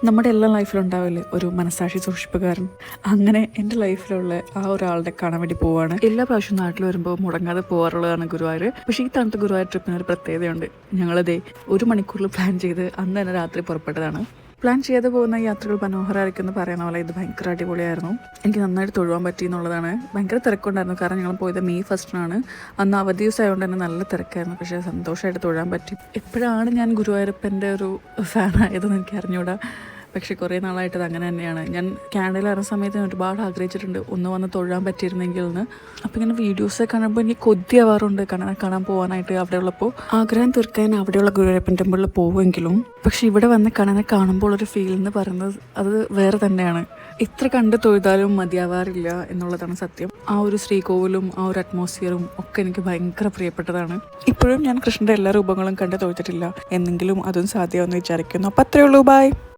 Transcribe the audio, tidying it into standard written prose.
നമ്മുടെ എല്ലാ ലൈഫിലും ഉണ്ടാവില്ലേ ഒരു മനസാക്ഷി സൂക്ഷിപ്പുകാരൻ. അങ്ങനെ എൻ്റെ ലൈഫിലുള്ള ആ ഒരാളുടെ കാണാൻ വേണ്ടി പോവാണ്. എല്ലാ പ്രാവശ്യവും നാട്ടിൽ വരുമ്പോൾ മുടങ്ങാതെ പോകാറുള്ളതാണ് ഗുരുവായൂർ. പക്ഷേ ഈ തണുത്ത ഗുരുവായൂർ ട്രിപ്പിന് ഒരു പ്രത്യേകതയുണ്ട്. ഞങ്ങളതേ 1 മണിക്കൂറിൽ പ്ലാൻ ചെയ്ത് അന്ന് തന്നെ രാത്രി പുറപ്പെട്ടതാണ്. പ്ലാൻ ചെയ്ത് പോകുന്ന യാത്രകൾ മനോഹരമായിരിക്കും എന്ന് പറയുന്ന പോലെ ഇത് ഭയങ്കര അടിപൊളിയായിരുന്നു. എനിക്ക് നന്നായിട്ട് തൊഴുവാൻ പറ്റി എന്നുള്ളതാണ്. ഭയങ്കര തിരക്കുണ്ടായിരുന്നു. കാരണം ഞങ്ങൾ പോയത് മെയ് 1 അന്ന് അവധി ദിവസം ആയതുകൊണ്ട് തന്നെ നല്ല തിരക്കായിരുന്നു. പക്ഷേ സന്തോഷമായിട്ട് തൊഴാൻ പറ്റി. എപ്പോഴാണ് ഞാൻ ഗുരുവായൂരപ്പൻ്റെ ഒരു ഫാനായതെന്ന് എനിക്ക് അറിഞ്ഞൂടാ. പക്ഷേ കുറേ നാളായിട്ട് അത് അങ്ങനെ തന്നെയാണ്. ഞാൻ കാനഡയിൽ ഇറങ്ങുന്ന സമയത്ത് ഞാൻ ഒരുപാട് ആഗ്രഹിച്ചിട്ടുണ്ട് ഒന്ന് വന്ന് തൊഴാൻ പറ്റിയിരുന്നെങ്കിൽ എന്ന്. അപ്പോൾ ഇങ്ങനെ വീഡിയോസ് കാണുമ്പോൾ എനിക്ക് കൊതിയാവാറുണ്ട് കാണാൻ പോകാനായിട്ട്. അവിടെ ഉള്ളപ്പോൾ ആഗ്രഹം തീർക്കാൻ അവിടെയുള്ള ഗുരുവായൂരപ്പൻ ടെമ്പിളിൽ പോകുമെങ്കിലും പക്ഷേ ഇവിടെ വന്ന് കാണുമ്പോൾ ഒരു ഫീൽ എന്ന് പറയുന്നത് അത് വേറെ തന്നെയാണ്. എത്ര കണ്ട് തൊഴുതാലും മതിയാവാറില്ല എന്നുള്ളതാണ് സത്യം. ആ ഒരു ശ്രീകോവിലും ആ ഒരു അറ്റ്മോസ്ഫിയറും ഒക്കെ എനിക്ക് ഭയങ്കര പ്രിയപ്പെട്ടതാണ്. ഇപ്പോഴും ഞാൻ കൃഷ്ണൻ്റെ എല്ലാ രൂപങ്ങളും കണ്ട് തൊഴുതിട്ടില്ല. എന്നെങ്കിലും അതും സാധ്യമാണെന്ന് വിചാരിക്കുന്നു. അപ്പോൾ അത്രയേ ഉള്ളൂ. ബൈ.